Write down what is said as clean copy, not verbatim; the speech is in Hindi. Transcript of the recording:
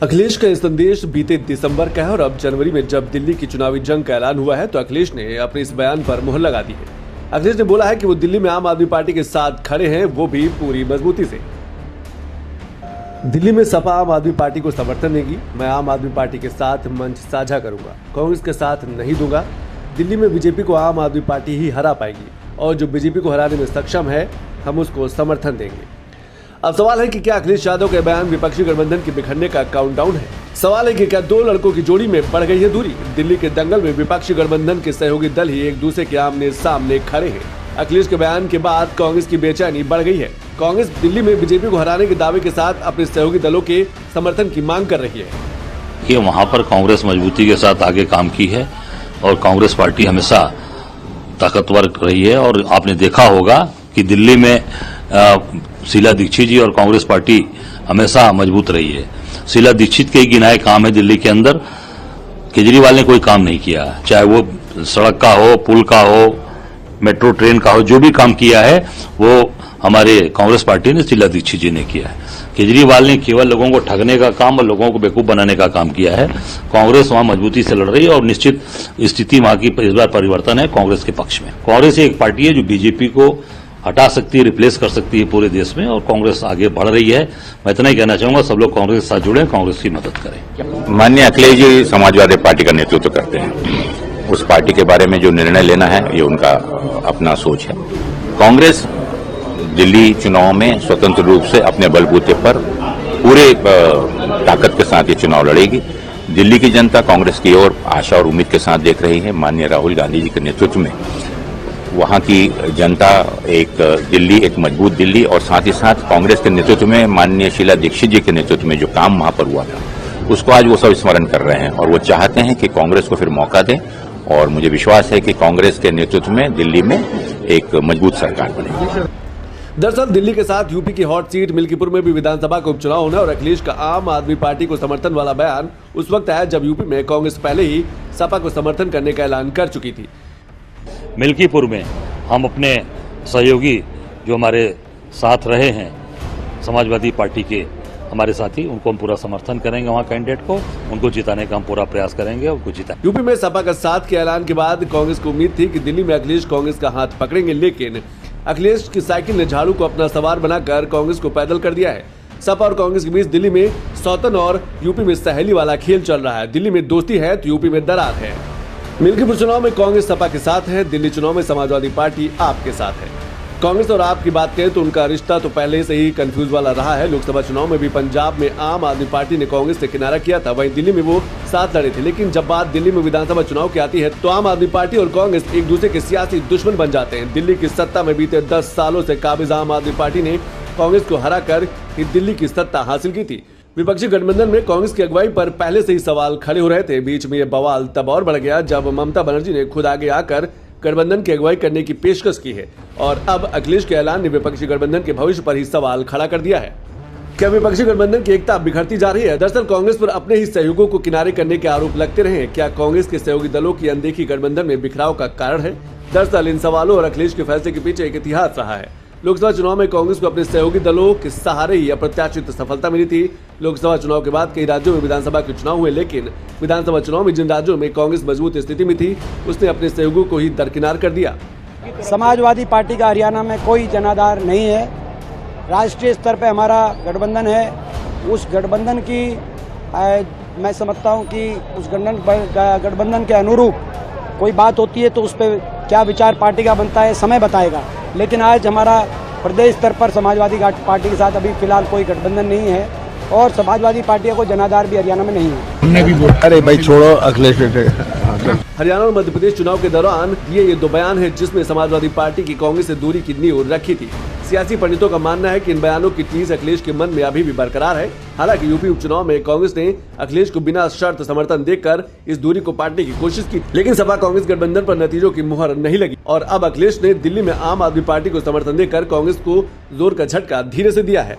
अखिलेश का यह संदेश बीते दिसंबर का है और अब जनवरी में जब दिल्ली की चुनावी जंग का ऐलान हुआ है तो अखिलेश ने अपने इस बयान पर मुहर लगा दी है। अखिलेश ने बोला है कि वो दिल्ली में आम आदमी पार्टी के साथ खड़े हैं, वो भी पूरी मजबूती से। दिल्ली में सपा आम आदमी पार्टी को समर्थन देगी। मैं आम आदमी पार्टी के साथ मंच साझा करूंगा, कांग्रेस के साथ नहीं दूंगा। दिल्ली में बीजेपी को आम आदमी पार्टी ही हरा पाएगी और जो बीजेपी को हराने में सक्षम है हम उसको समर्थन देंगे। अब सवाल है कि क्या अखिलेश यादव का बयान विपक्षी गठबंधन के बिखरने का काउंटडाउन है। सवाल है कि क्या दो लड़कों की जोड़ी में बढ़ गई है दूरी। दिल्ली के दंगल में विपक्षी गठबंधन के सहयोगी दल ही एक दूसरे के आमने सामने खड़े हैं। अखिलेश के बयान के बाद कांग्रेस की बेचैनी बढ़ गई है। कांग्रेस दिल्ली में बीजेपी को हराने के दावे के साथ अपने सहयोगी दलों के समर्थन की मांग कर रही है। ये वहाँ पर कांग्रेस मजबूती के साथ आगे काम की है और कांग्रेस पार्टी हमेशा ताकतवर रही है और आपने देखा होगा कि दिल्ली में शीला दीक्षित जी और कांग्रेस पार्टी हमेशा मजबूत रही है। शीला दीक्षित के गिनाए काम है दिल्ली के अंदर, केजरीवाल ने कोई काम नहीं किया, चाहे वो सड़क का हो, पुल का हो, मेट्रो ट्रेन का हो, जो भी काम किया है वो हमारे कांग्रेस पार्टी ने शीला दीक्षित जी ने किया है। केजरीवाल ने केवल लोगों को ठगने का काम और लोगों को बेवकूफ बनाने का काम किया है। कांग्रेस वहां मजबूती से लड़ रही है और निश्चित स्थिति वहां की इस बार परिवर्तन है कांग्रेस के पक्ष में। कांग्रेस एक पार्टी है जो बीजेपी को हटा सकती है, रिप्लेस कर सकती है पूरे देश में और कांग्रेस आगे बढ़ रही है। मैं इतना ही कहना चाहूंगा, सब लोग कांग्रेस के साथ जुड़े, कांग्रेस की मदद करें। माननीय अखिलेश जी समाजवादी पार्टी का नेतृत्व करते हैं। उस पार्टी के बारे में जो निर्णय लेना है ये उनका अपना सोच है। कांग्रेस दिल्ली चुनाव में स्वतंत्र रूप से अपने बलबूते पर पूरे ताकत के साथ ये चुनाव लड़ेगी। दिल्ली की जनता कांग्रेस की ओर आशा और उम्मीद के साथ देख रही है। माननीय राहुल गांधी जी के नेतृत्व में वहां की जनता एक मजबूत दिल्ली और साथ ही साथ कांग्रेस के नेतृत्व में माननीय शीला दीक्षित जी के नेतृत्व में जो काम वहां पर हुआ था उसको आज वो सब स्मरण कर रहे हैं और वो चाहते हैं कि कांग्रेस को फिर मौका दें और मुझे विश्वास है कि कांग्रेस के नेतृत्व में दिल्ली में एक मजबूत सरकार बनेगी। दरअसल दिल्ली के साथ यूपी की हॉट सीट मिल्कीपुर में भी विधानसभा का उपचुनाव होना और अखिलेश का आम आदमी पार्टी को समर्थन वाला बयान उस वक्त आया जब यूपी में कांग्रेस पहले ही सपा को समर्थन करने का ऐलान कर चुकी थी। मिल्कीपुर में हम अपने सहयोगी जो हमारे साथ रहे हैं समाजवादी पार्टी के हमारे साथी, उनको हम पूरा समर्थन करेंगे। वहाँ कैंडिडेट को उनको जिताने का हम पूरा प्रयास करेंगे और उनको जिता। यूपी में सपा का साथ के ऐलान के बाद कांग्रेस को उम्मीद थी कि दिल्ली में अखिलेश कांग्रेस का हाथ पकड़ेंगे, लेकिन अखिलेश की साइकिल ने झाड़ू को अपना सवार बनाकर कांग्रेस को पैदल कर दिया है। सपा और कांग्रेस के बीच दिल्ली में सौतन और यूपी में सहेली वाला खेल चल रहा है। दिल्ली में दोस्ती है तो यूपी में दरार है। मिल्कीपुर चुनाव में कांग्रेस सपा के साथ है, दिल्ली चुनाव में समाजवादी पार्टी आप के साथ है। कांग्रेस और आप की बात करें तो उनका रिश्ता तो पहले से ही कंफ्यूज वाला रहा है। लोकसभा चुनाव में भी पंजाब में आम आदमी पार्टी ने कांग्रेस से किनारा किया था, वहीं दिल्ली में वो साथ लड़े थे, लेकिन जब बात दिल्ली में विधानसभा चुनाव की आती है तो आम आदमी पार्टी और कांग्रेस एक दूसरे के सियासी दुश्मन बन जाते हैं। दिल्ली की सत्ता में बीते 10 सालों से काबिज आम आदमी पार्टी ने कांग्रेस को हरा कर दिल्ली की सत्ता हासिल की थी। विपक्षी गठबंधन में कांग्रेस की अगुवाई पर पहले से ही सवाल खड़े हो रहे थे। बीच में यह बवाल तब और बढ़ गया जब ममता बनर्जी ने खुद आगे आकर गठबंधन की अगुवाई करने की पेशकश की है और अब अखिलेश के ऐलान ने विपक्षी गठबंधन के भविष्य पर ही सवाल खड़ा कर दिया है। क्या विपक्षी गठबंधन की एकता बिखरती जा रही है? दरअसल कांग्रेस पर अपने ही सहयोगों को किनारे करने के आरोप लगते रहे हैं। क्या कांग्रेस के सहयोगी दलों की अनदेखी गठबंधन में बिखराव का कारण है? दरअसल इन सवालों और अखिलेश के फैसले के पीछे एक इतिहास रहा है। लोकसभा चुनाव में कांग्रेस को अपने सहयोगी दलों के सहारे ही अप्रत्याशित सफलता मिली थी। लोकसभा चुनाव के बाद कई राज्यों में विधानसभा के चुनाव हुए, लेकिन विधानसभा चुनाव में जिन राज्यों में कांग्रेस मजबूत स्थिति में थी उसने अपने सहयोगों को ही दरकिनार कर दिया। समाजवादी पार्टी का हरियाणा में कोई जनाधार नहीं है। राष्ट्रीय स्तर पर हमारा गठबंधन है। उस गठबंधन की मैं समझता हूँ कि उस गठबंधन के अनुरूप कोई बात होती है तो उस पर क्या विचार पार्टी का बनता है समय बताएगा। लेकिन आज हमारा प्रदेश स्तर पर समाजवादी पार्टी के साथ अभी फिलहाल कोई गठबंधन नहीं है और समाजवादी पार्टी का कोई जनाधार भी हरियाणा में नहीं है। हमने भी बोला अरे भाई छोड़ो अखिलेश। हरियाणा और मध्य प्रदेश चुनाव के दौरान दिए ये दो बयान है जिसमें समाजवादी पार्टी की कांग्रेस से दूरी की नींव रखी थी। सियासी पंडितों का मानना है कि इन बयानों की टीस अखिलेश के मन में अभी भी बरकरार है। हालांकि यूपी उपचुनाव में कांग्रेस ने अखिलेश को बिना शर्त समर्थन देकर इस दूरी को पाटने की कोशिश की, लेकिन सपा कांग्रेस गठबंधन पर नतीजों की मुहर नहीं लगी और अब अखिलेश ने दिल्ली में आम आदमी पार्टी को समर्थन देकर कांग्रेस को जोर का झटका धीरे से दिया है।